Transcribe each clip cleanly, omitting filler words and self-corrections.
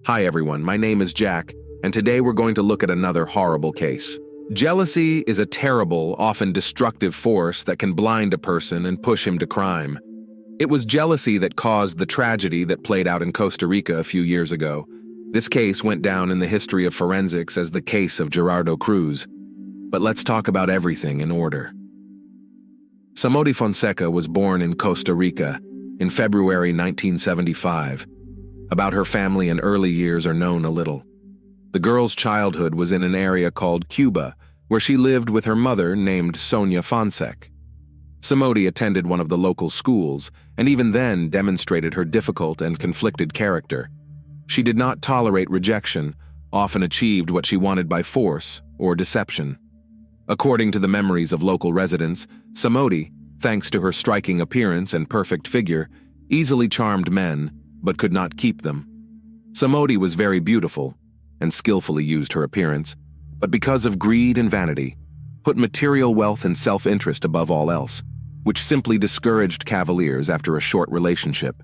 Hi everyone, my name is Jack, and today we're going to look at another horrible case. Jealousy is a terrible, often destructive force that can blind a person and push him to crime. It was jealousy that caused the tragedy that played out in Costa Rica a few years ago. This case went down in the history of forensics as the case of Gerardo Cruz. But let's talk about everything in order. Samodi Fonsek was born in Costa Rica in February 1975. About her family and early years are known a little. The girl's childhood was in an area called Cuba, where she lived with her mother named Sonia Fonsek. Samodi attended one of the local schools, and even then demonstrated her difficult and conflicted character. She did not tolerate rejection, often achieved what she wanted by force or deception. According to the memories of local residents, Samodi, thanks to her striking appearance and perfect figure, easily charmed men, but could not keep them. Samodi was very beautiful and skillfully used her appearance, but because of greed and vanity, put material wealth and self-interest above all else, which simply discouraged cavaliers after a short relationship.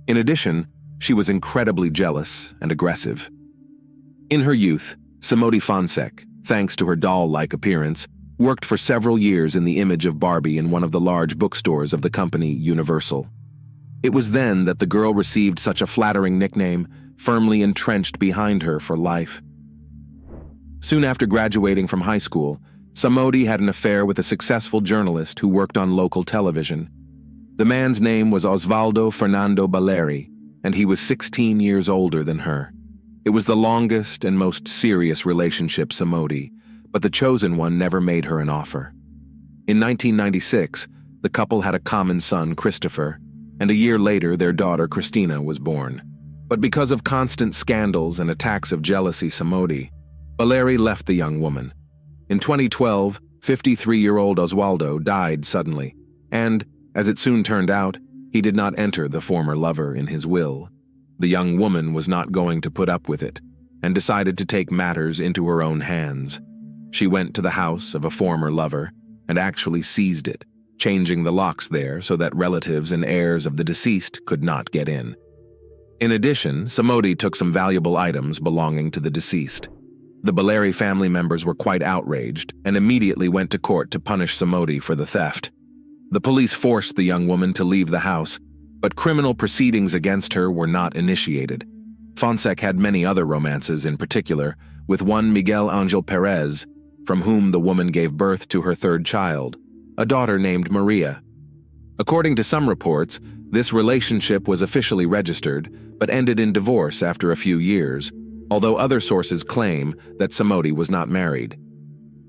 In addition, she was incredibly jealous and aggressive. In her youth, Samodi Fonsek, thanks to her doll-like appearance, worked for several years in the image of Barbie in one of the large bookstores of the company Universal. It was then that the girl received such a flattering nickname, firmly entrenched behind her for life. Soon after graduating from high school, Samodi had an affair with a successful journalist who worked on local television. The man's name was Osvaldo Fernando Baleri, and he was 16 years older than her. It was the longest and most serious relationship Samodi, but the chosen one never made her an offer. In 1996, the couple had a common son, Christopher, and a year later their daughter, Christina, was born. But because of constant scandals and attacks of jealousy Samodi, Baleri left the young woman. In 2012, 53-year-old Osvaldo died suddenly, and, as it soon turned out, he did not enter the former lover in his will. The young woman was not going to put up with it, and decided to take matters into her own hands. She went to the house of a former lover and actually seized it, changing the locks there so that relatives and heirs of the deceased could not get in. In addition, Samodi took some valuable items belonging to the deceased. The Baleri family members were quite outraged and immediately went to court to punish Samodi for the theft. The police forced the young woman to leave the house, but criminal proceedings against her were not initiated. Fonsek had many other romances, in particular, with one Miguel Angel Perez, from whom the woman gave birth to her third child, a daughter named Maria. According to some reports, this relationship was officially registered, but ended in divorce after a few years, although other sources claim that Samodi was not married.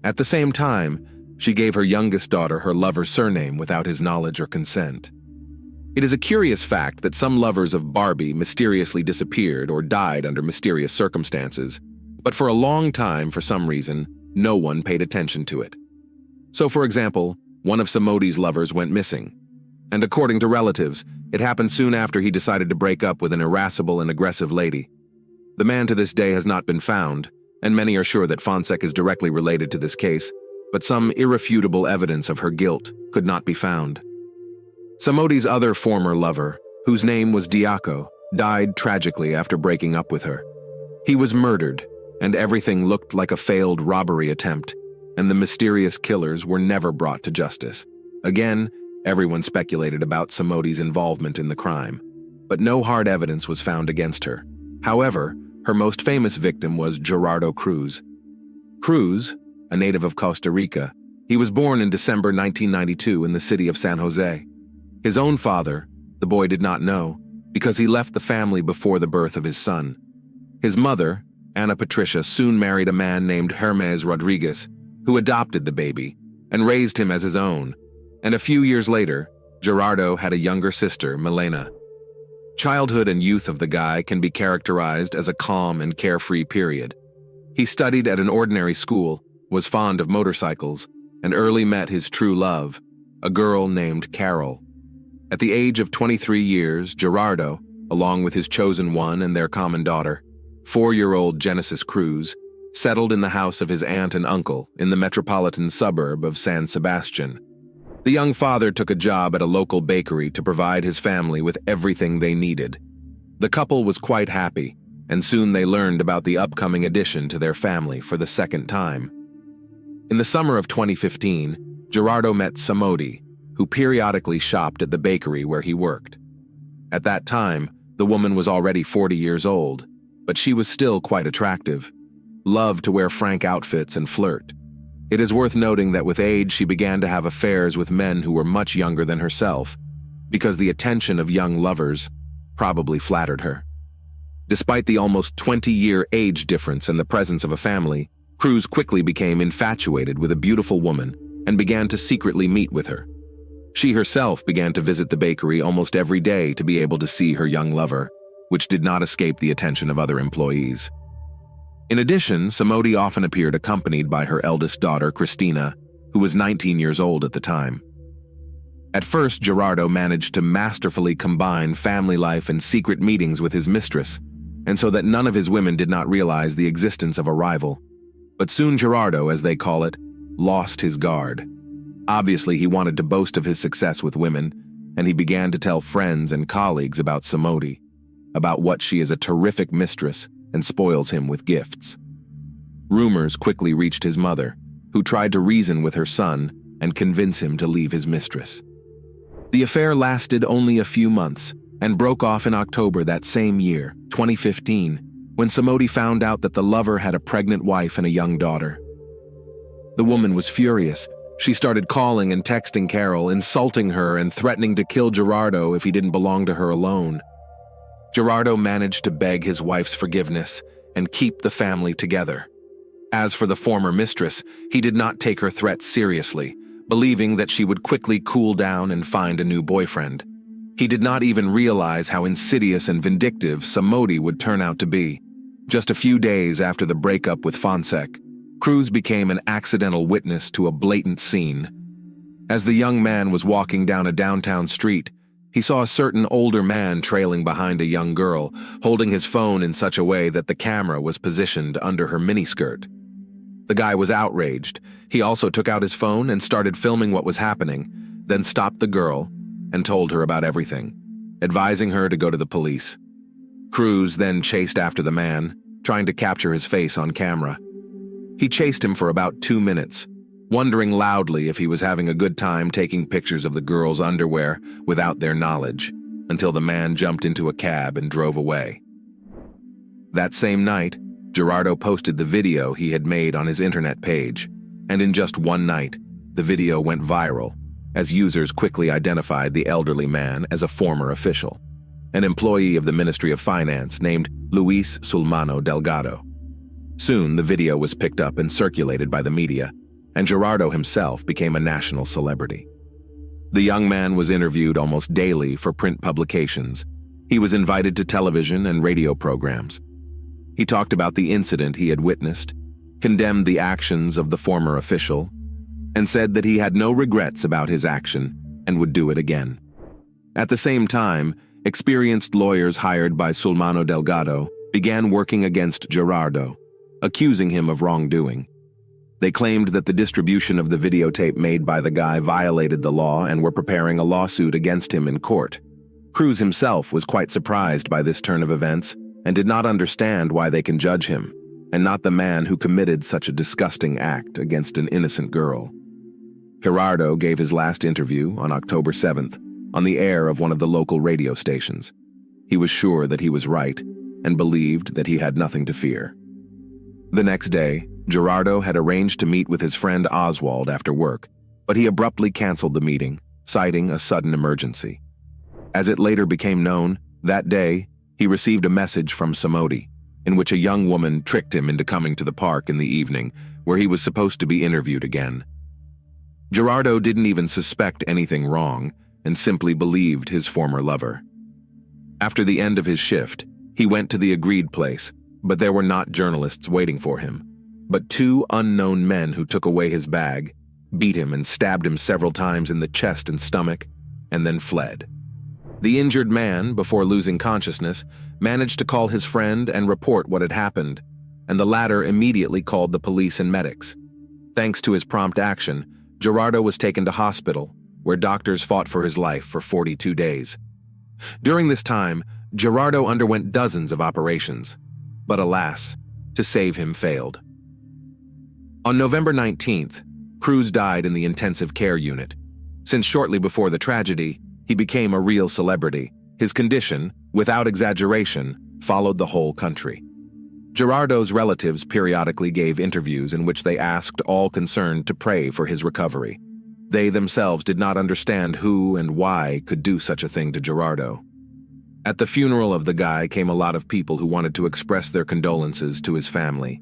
At the same time, she gave her youngest daughter her lover's surname without his knowledge or consent. It is a curious fact that some lovers of Barbie mysteriously disappeared or died under mysterious circumstances, but for a long time, for some reason, no one paid attention to it. So, for example, one of Samodi's lovers went missing, and according to relatives, it happened soon after he decided to break up with an irascible and aggressive lady. The man to this day has not been found, and many are sure that Fonsek is directly related to this case, but some irrefutable evidence of her guilt could not be found. Samodi's other former lover, whose name was Diaco, died tragically after breaking up with her. He was murdered, and everything looked like a failed robbery attempt, and the mysterious killers were never brought to justice. Again, everyone speculated about Samodi's involvement in the crime, but no hard evidence was found against her. However, her most famous victim was Gerardo Cruz. Cruz, a native of Costa Rica, he was born in December 1992 in the city of San Jose. His own father, the boy did not know, because he left the family before the birth of his son. His mother, Ana Patricia, soon married a man named Hermes Rodriguez, who adopted the baby and raised him as his own, and a few years later, Gerardo had a younger sister, Milena. Childhood and youth of the guy can be characterized as a calm and carefree period. He studied at an ordinary school, was fond of motorcycles, and early met his true love, a girl named Carol. At the age of 23 years, Gerardo, along with his chosen one and their common daughter, 4-year-old Genesis Cruz, settled in the house of his aunt and uncle in the metropolitan suburb of San Sebastian. The young father took a job at a local bakery to provide his family with everything they needed. The couple was quite happy, and soon they learned about the upcoming addition to their family for the second time. In the summer of 2015, Gerardo met Samodi, who periodically shopped at the bakery where he worked. At that time, the woman was already 40 years old, but she was still quite attractive, loved to wear frank outfits and flirt. It is worth noting that with age she began to have affairs with men who were much younger than herself, because the attention of young lovers probably flattered her. Despite the almost 20-year age difference and the presence of a family, Cruz quickly became infatuated with a beautiful woman and began to secretly meet with her. She herself began to visit the bakery almost every day to be able to see her young lover, which did not escape the attention of other employees. In addition, Samodi often appeared accompanied by her eldest daughter, Cristina, who was 19 years old at the time. At first, Gerardo managed to masterfully combine family life and secret meetings with his mistress, and so that none of his women did not realize the existence of a rival. But soon Gerardo, as they call it, lost his guard. Obviously, he wanted to boast of his success with women, and he began to tell friends and colleagues about Samodi, about what she is a terrific mistress and spoils him with gifts. Rumors quickly reached his mother, who tried to reason with her son and convince him to leave his mistress. The affair lasted only a few months and broke off in October that same year, 2015, when Samodi found out that the lover had a pregnant wife and a young daughter. The woman was furious. She started calling and texting Carol, insulting her and threatening to kill Gerardo if he didn't belong to her alone. Gerardo managed to beg his wife's forgiveness and keep the family together. As for the former mistress, he did not take her threats seriously, believing that she would quickly cool down and find a new boyfriend. He did not even realize how insidious and vindictive Samodi would turn out to be. Just a few days after the breakup with Fonsek, Cruz became an accidental witness to a blatant scene. As the young man was walking down a downtown street, he saw a certain older man trailing behind a young girl, holding his phone in such a way that the camera was positioned under her miniskirt. The guy was outraged. He also took out his phone and started filming what was happening, then stopped the girl and told her about everything, advising her to go to the police. Cruz then chased after the man, trying to capture his face on camera. He chased him for about 2 minutes, wondering loudly if he was having a good time taking pictures of the girl's underwear without their knowledge, until the man jumped into a cab and drove away. That same night, Gerardo posted the video he had made on his internet page, and in just one night, the video went viral, as users quickly identified the elderly man as a former official, an employee of the Ministry of Finance named Luis Sulmano Delgado. Soon, the video was picked up and circulated by the media, and Gerardo himself became a national celebrity. The young man was interviewed almost daily for print publications. He was invited to television and radio programs. He talked about the incident he had witnessed, condemned the actions of the former official, and said that he had no regrets about his action and would do it again. At the same time, experienced lawyers hired by Sulmano Delgado began working against Gerardo, accusing him of wrongdoing. They claimed that the distribution of the videotape made by the guy violated the law and were preparing a lawsuit against him in court. Cruz himself was quite surprised by this turn of events and did not understand why they can judge him, and not the man who committed such a disgusting act against an innocent girl. Gerardo gave his last interview on October 7th on the air of one of the local radio stations. He was sure that he was right and believed that he had nothing to fear. The next day, Gerardo had arranged to meet with his friend Oswald after work, but he abruptly canceled the meeting, citing a sudden emergency. As it later became known, that day, he received a message from Samodi, in which a young woman tricked him into coming to the park in the evening, where he was supposed to be interviewed again. Gerardo didn't even suspect anything wrong and simply believed his former lover. After the end of his shift, he went to the agreed place, but there were not journalists waiting for him, but 2 unknown men who took away his bag, beat him and stabbed him several times in the chest and stomach, and then fled. The injured man, before losing consciousness, managed to call his friend and report what had happened, and the latter immediately called the police and medics. Thanks to his prompt action, Gerardo was taken to hospital, where doctors fought for his life for 42 days. During this time, Gerardo underwent dozens of operations. But alas, to save him failed. On November 19th, Cruz died in the intensive care unit. Since shortly before the tragedy, he became a real celebrity. His condition, without exaggeration, followed the whole country. Gerardo's relatives periodically gave interviews in which they asked all concerned to pray for his recovery. They themselves did not understand who and why could do such a thing to Gerardo. At the funeral of the guy came a lot of people who wanted to express their condolences to his family.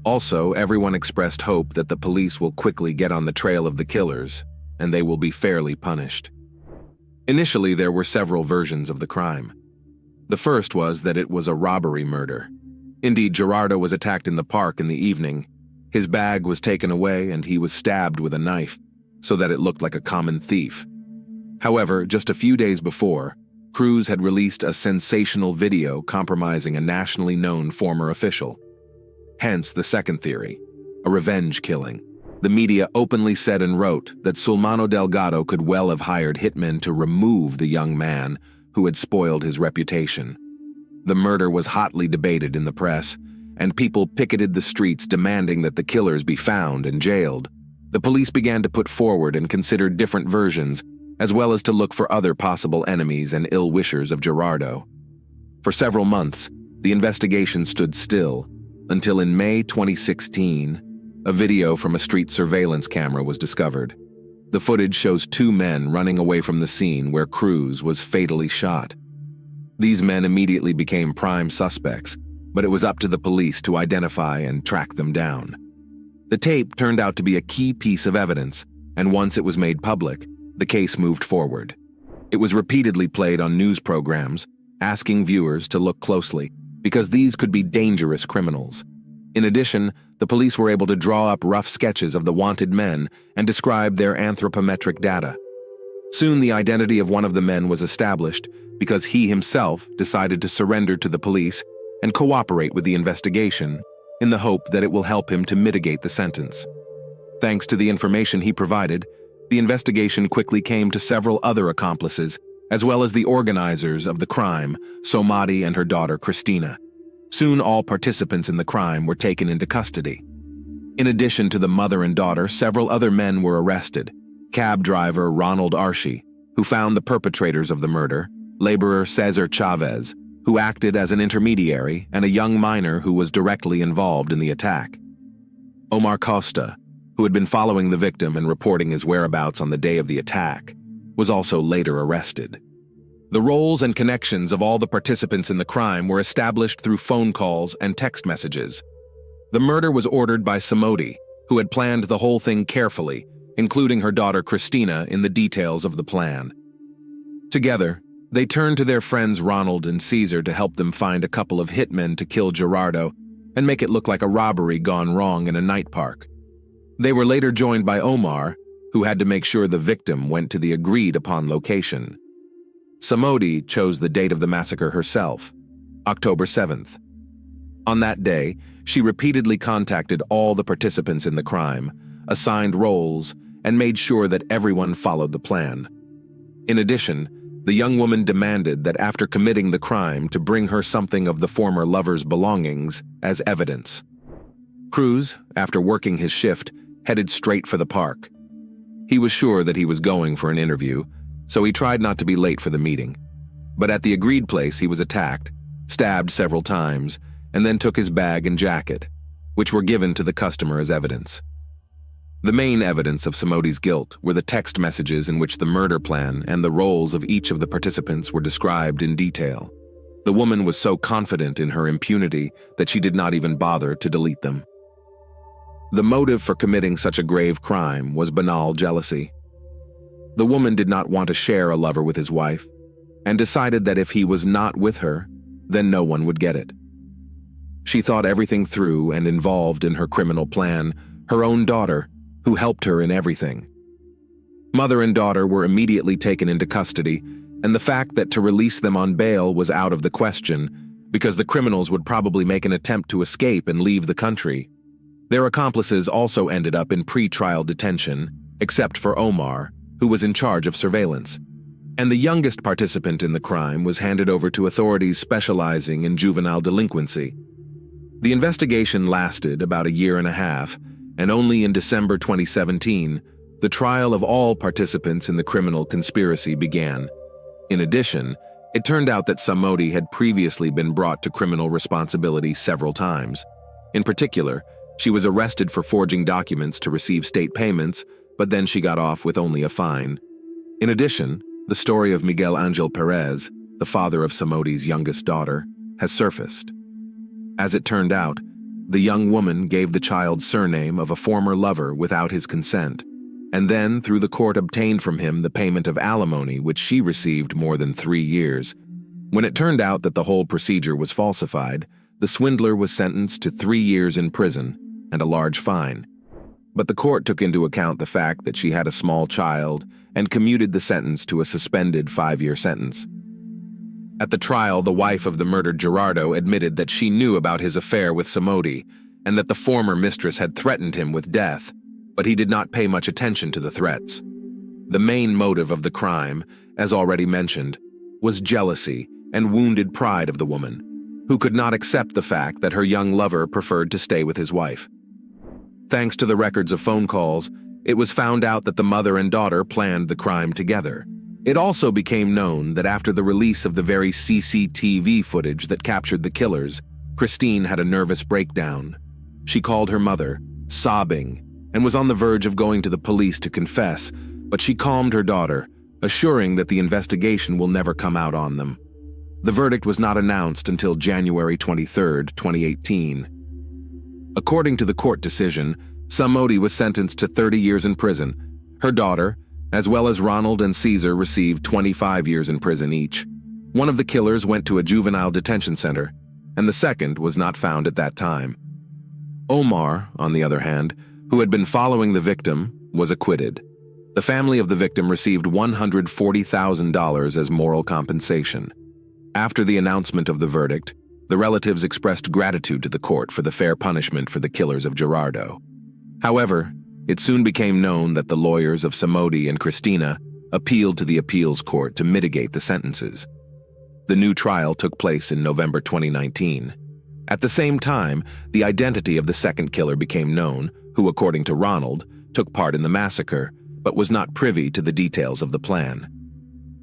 Also, everyone expressed hope that the police will quickly get on the trail of the killers, and they will be fairly punished. Initially, there were several versions of the crime. The first was that it was a robbery murder. Indeed, Gerardo was attacked in the park in the evening. His bag was taken away and he was stabbed with a knife, so that it looked like a common thief. However, just a few days before, Cruz had released a sensational video compromising a nationally known former official. Hence the second theory, a revenge killing. The media openly said and wrote that Sulmano Delgado could well have hired hitmen to remove the young man who had spoiled his reputation. The murder was hotly debated in the press, and people picketed the streets demanding that the killers be found and jailed. The police began to put forward and consider different versions, as well as to look for other possible enemies and ill-wishers of Gerardo. For several months, the investigation stood still, until in May 2016, a video from a street surveillance camera was discovered. The footage shows two men running away from the scene where Cruz was fatally shot. These men immediately became prime suspects, but it was up to the police to identify and track them down. The tape turned out to be a key piece of evidence, and once it was made public, the case moved forward. It was repeatedly played on news programs, asking viewers to look closely, because these could be dangerous criminals. In addition, the police were able to draw up rough sketches of the wanted men and describe their anthropometric data. Soon the identity of one of the men was established because he himself decided to surrender to the police and cooperate with the investigation in the hope that it will help him to mitigate the sentence. Thanks to the information he provided, the investigation quickly came to several other accomplices, as well as the organizers of the crime, Samodi and her daughter Cristina. Soon all participants in the crime were taken into custody. In addition to the mother and daughter, several other men were arrested. Cab driver Ronald Archie, who found the perpetrators of the murder, laborer Cesar Chavez, who acted as an intermediary, and a young minor who was directly involved in the attack. Omar Costa, who had been following the victim and reporting his whereabouts on the day of the attack, was also later arrested. The roles and connections of all the participants in the crime were established through phone calls and text messages. The murder was ordered by Samodi, who had planned the whole thing carefully, including her daughter Cristina in the details of the plan. Together, they turned to their friends Ronald and Caesar to help them find a couple of hitmen to kill Gerardo and make it look like a robbery gone wrong in a night park. They were later joined by Omar, who had to make sure the victim went to the agreed-upon location. Samodi chose the date of the massacre herself, October 7th. On that day, she repeatedly contacted all the participants in the crime, assigned roles, and made sure that everyone followed the plan. In addition, the young woman demanded that after committing the crime to bring her something of the former lover's belongings as evidence. Cruz, after working his shift, headed straight for the park. He was sure that he was going for an interview, so he tried not to be late for the meeting. But at the agreed place, he was attacked, stabbed several times, and then took his bag and jacket, which were given to the customer as evidence. The main evidence of Samodi's guilt were the text messages in which the murder plan and the roles of each of the participants were described in detail. The woman was so confident in her impunity that she did not even bother to delete them. The motive for committing such a grave crime was banal jealousy. The woman did not want to share a lover with his wife, and decided that if he was not with her, then no one would get it. She thought everything through and involved in her criminal plan her own daughter, who helped her in everything. Mother and daughter were immediately taken into custody, and the fact that to release them on bail was out of the question, because the criminals would probably make an attempt to escape and leave the country. Their accomplices also ended up in pre-trial detention, except for Omar, who was in charge of surveillance. And the youngest participant in the crime was handed over to authorities specializing in juvenile delinquency. The investigation lasted about a year and a half, and only in December 2017, the trial of all participants in the criminal conspiracy began. In addition, it turned out that Samodi had previously been brought to criminal responsibility several times. In particular, she was arrested for forging documents to receive state payments, but then she got off with only a fine. In addition, the story of Miguel Angel Perez, the father of Samodi's youngest daughter, has surfaced. As it turned out, the young woman gave the child surname of a former lover without his consent, and then through the court obtained from him the payment of alimony which she received more than 3 years. When it turned out that the whole procedure was falsified, the swindler was sentenced to 3 years in prison and a large fine. But the court took into account the fact that she had a small child and commuted the sentence to a suspended 5-year sentence. At the trial, the wife of the murdered Gerardo admitted that she knew about his affair with Samodi and that the former mistress had threatened him with death, but he did not pay much attention to the threats. The main motive of the crime, as already mentioned, was jealousy and wounded pride of the woman, who could not accept the fact that her young lover preferred to stay with his wife. Thanks to the records of phone calls, it was found out that the mother and daughter planned the crime together. It also became known that after the release of the very CCTV footage that captured the killers, Christine had a nervous breakdown. She called her mother, sobbing, and was on the verge of going to the police to confess, but she calmed her daughter, assuring that the investigation will never come out on them. The verdict was not announced until January 23, 2018. According to the court decision, Samodi was sentenced to 30 years in prison. Her daughter, as well as Ronald and Caesar, received 25 years in prison each. One of the killers went to a juvenile detention center, and the second was not found at that time. Omar, on the other hand, who had been following the victim, was acquitted. The family of the victim received $140,000 as moral compensation. After the announcement of the verdict, the relatives expressed gratitude to the court for the fair punishment for the killers of Gerardo. However, it soon became known that the lawyers of Samodi and Cristina appealed to the appeals court to mitigate the sentences. The new trial took place in November 2019. At the same time, the identity of the second killer became known, who, according to Ronald, took part in the massacre, but was not privy to the details of the plan.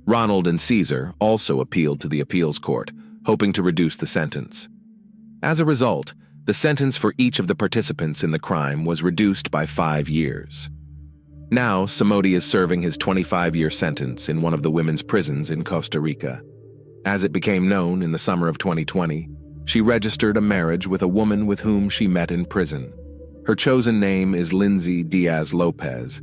Ronald and Caesar also appealed to the appeals court, hoping to reduce the sentence. As a result, the sentence for each of the participants in the crime was reduced by 5 years. Now, Samodi is serving his 25-year sentence in one of the women's prisons in Costa Rica. As it became known in the summer of 2020, she registered a marriage with a woman with whom she met in prison. Her chosen name is Lindsay Diaz Lopez,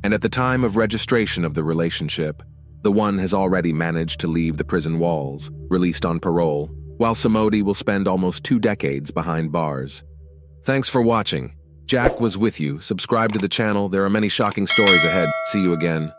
and at the time of registration of the relationship, the one has already managed to leave the prison walls, released on parole, while Samodi will spend almost 2 decades behind bars. Thanks for watching. Jack was with you. Subscribe to the channel. There are many shocking stories ahead. See you again.